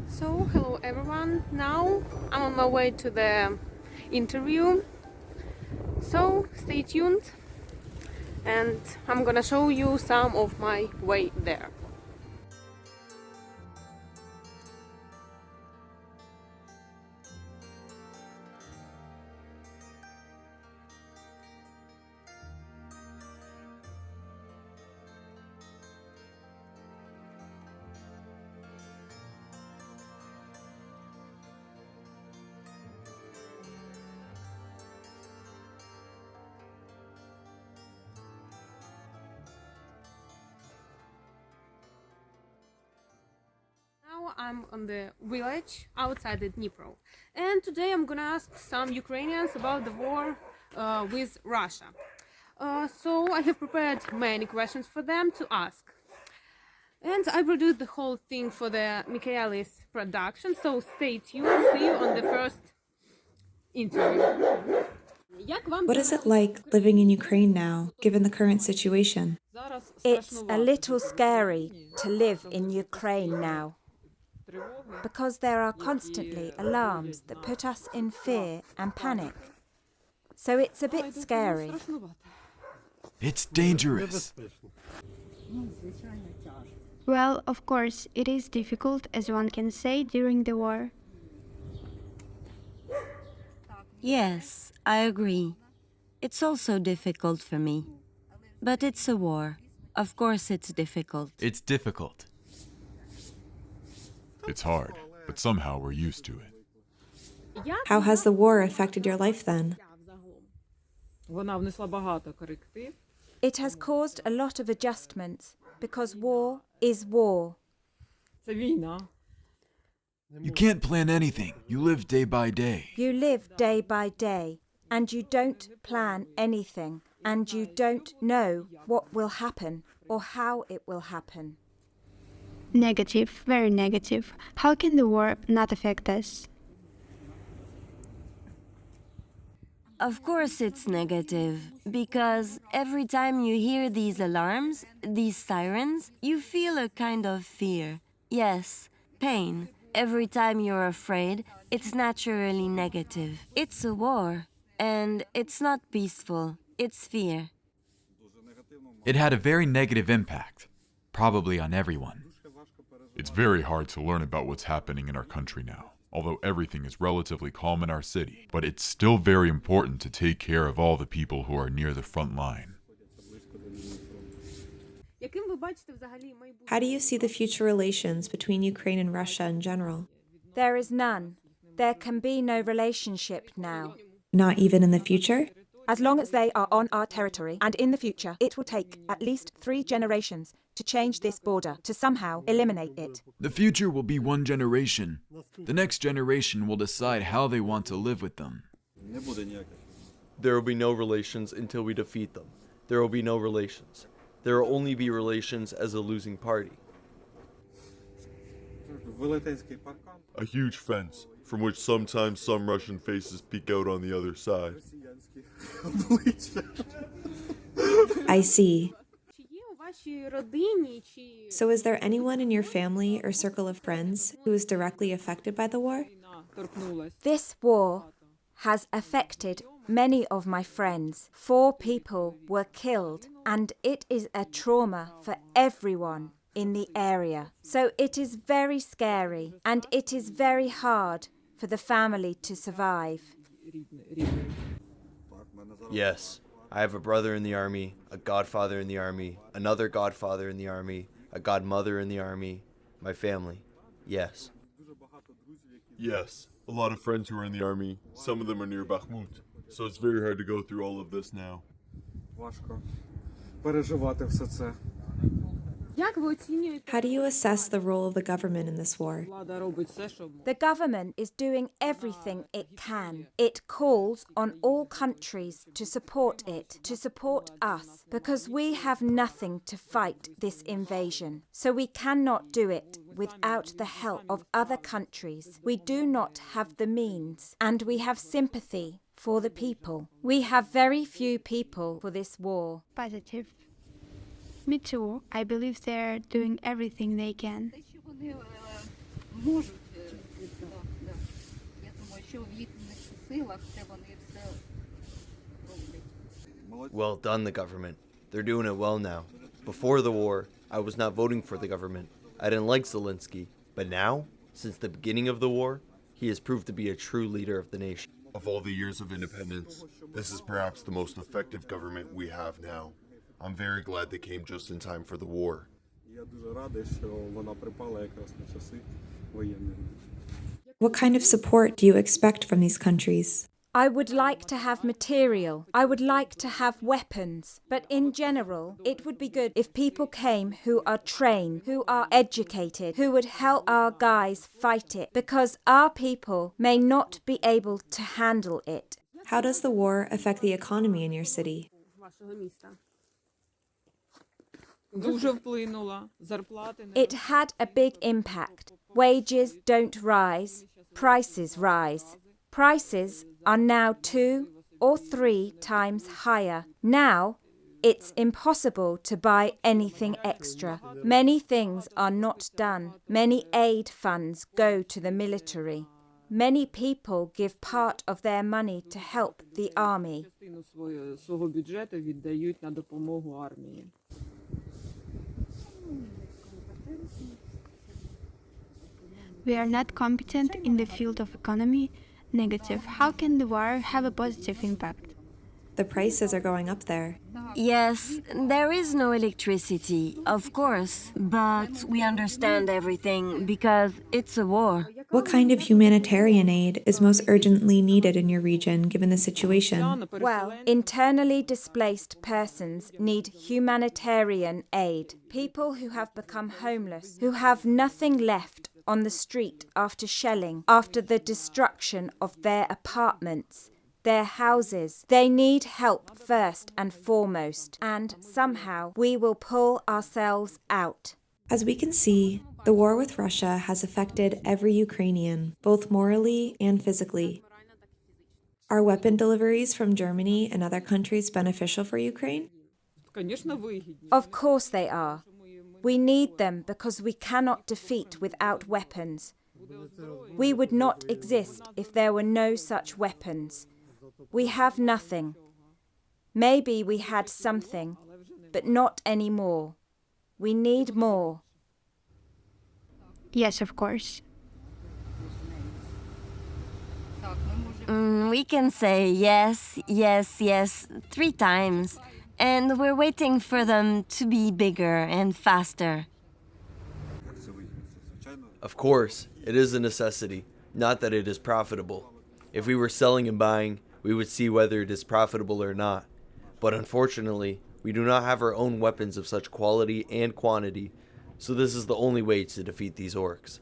So, hello everyone. Now I'm on my way to the interview. So, stay tuned and I'm gonna show you some of my way there. Now I'm on the village outside the Dnipro, and today I'm gonna ask some Ukrainians about the war with Russia. So I have prepared many questions for them to ask, and I produced the whole thing for the Michaelis Productions. So stay tuned. See you on the first interview. What is it like living in Ukraine now, given the current situation? It's a little scary to live in Ukraine now because there are constantly alarms that put us in fear and panic. So it's a bit scary. It's dangerous. Well, of course, it is difficult, as one can say, during the war. Yes, I agree. It's also difficult for me. But it's a war. Of course it's difficult. It's difficult. It's hard, but somehow we're used to it. How has the war affected your life then? It has caused a lot of adjustments because war is war. You can't plan anything. You live day by day. You live day by day and you don't plan anything and you don't know what will happen or how it will happen. Negative, very negative. How can the war not affect us? Of course it's negative, because every time you hear these alarms, these sirens, you feel a kind of fear. Yes, pain. Every time you're afraid, it's naturally negative. It's a war, and it's not peaceful. It's fear. It had a very negative impact, probably on everyone. It's very hard to learn about what's happening in our country now, although everything is relatively calm in our city. But it's still very important to take care of all the people who are near the front line. How do you see the future relations between Ukraine and Russia in general? There is none. There can be no relationship now. Not even in the future? As long as they are on our territory, and in the future, it will take at least 3 generations to change this border, to somehow eliminate it. The future will be one generation. The next generation will decide how they want to live with them. There will be no relations until we defeat them. There will be no relations. There will only be relations as a losing party. A huge fence, from which sometimes some Russian faces peek out on the other side. I see. So is there anyone in your family or circle of friends who is directly affected by the war? This war has affected many of my friends. 4 people were killed, and it is a trauma for everyone in the area. So it is very scary, and it is very hard for the family to survive. Yes, I have a brother in the army, a godfather in the army, another godfather in the army, a godmother in the army, my family. Yes. Yes, a lot of friends who are in the army. Some of them are near Bakhmut, so it's very hard to go through all of this now. How do you assess the role of the government in this war? The government is doing everything it can. It calls on all countries to support it, to support us, because we have nothing to fight this invasion. So we cannot do it without the help of other countries. We do not have the means, and we have sympathy for the people. We have very few people for this war. Positive. Me too. I believe they're doing everything they can. Well done, the government. They're doing it well now. Before the war, I was not voting for the government. I didn't like Zelensky. But now, since the beginning of the war, he has proved to be a true leader of the nation. Of all the years of independence, this is perhaps the most effective government we have now. I'm very glad they came just in time for the war. What kind of support do you expect from these countries? I would like to have material. I would like to have weapons. But in general, it would be good if people came who are trained, who are educated, who would help our guys fight it, because our people may not be able to handle it. How does the war affect the economy in your city? It had a big impact. Wages don't rise, prices rise. Prices are now 2 or 3 times higher. Now, it's impossible to buy anything extra. Many things are not done. Many aid funds go to the military. Many people give part of their money to help the army. We are not competent in the field of economy. Negative. How can the war have a positive impact? The prices are going up there. Yes, there is no electricity, of course, but we understand everything because it's a war. What kind of humanitarian aid is most urgently needed in your region given the situation? Well, internally displaced persons need humanitarian aid. People who have become homeless, who have nothing left on the street after shelling, after the destruction of their apartments, their houses. They need help first and foremost, and somehow we will pull ourselves out. As we can see, the war with Russia has affected every Ukrainian, both morally and physically. Are weapon deliveries from Germany and other countries beneficial for Ukraine? Of course they are. We need them because we cannot defeat without weapons. We would not exist if there were no such weapons. We have nothing. Maybe we had something, but not anymore. We need more. Yes, of course. We can say yes, yes, yes 3 times. And we're waiting for them to be bigger and faster. Of course, it is a necessity, not that it is profitable. If we were selling and buying, we would see whether it is profitable or not. But unfortunately, we do not have our own weapons of such quality and quantity, so this is the only way to defeat these orcs.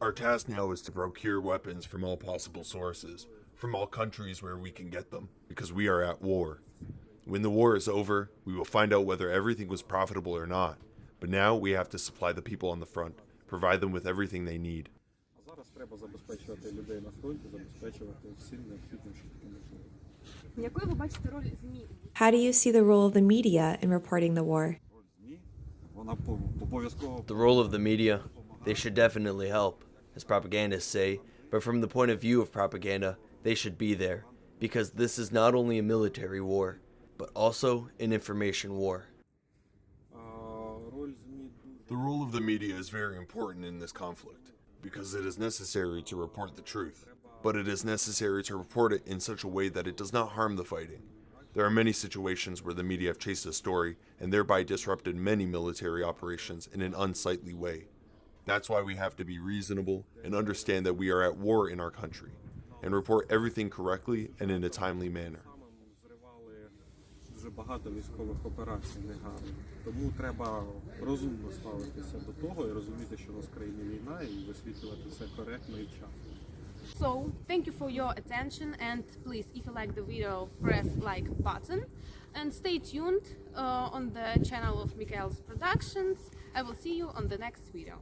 Our task now is to procure weapons from all possible sources, from all countries where we can get them, because we are at war. When the war is over, we will find out whether everything was profitable or not. But now we have to supply the people on the front, provide them with everything they need. How do you see the role of the media in reporting the war? The role of the media, they should definitely help, as propagandists say, but from the point of view of propaganda, they should be there, because this is not only a military war, but also an information war. The role of the media is very important in this conflict, because it is necessary to report the truth, but it is necessary to report it in such a way that it does not harm the fighting. There are many situations where the media have chased a story and thereby disrupted many military operations in an unsightly way. That's why we have to be reasonable and understand that we are at war in our country, and report everything correctly and in a timely manner. Багато військових операцій негарних. Тому треба розумно ставитися до того і розуміти, що у нас в країні війна, і висвітлювати все коректно і вчасно. So, thank you for your attention, and please, if you like the video, press like button and stay tuned on the channel of Michaelis Productions. I will see you on the next video.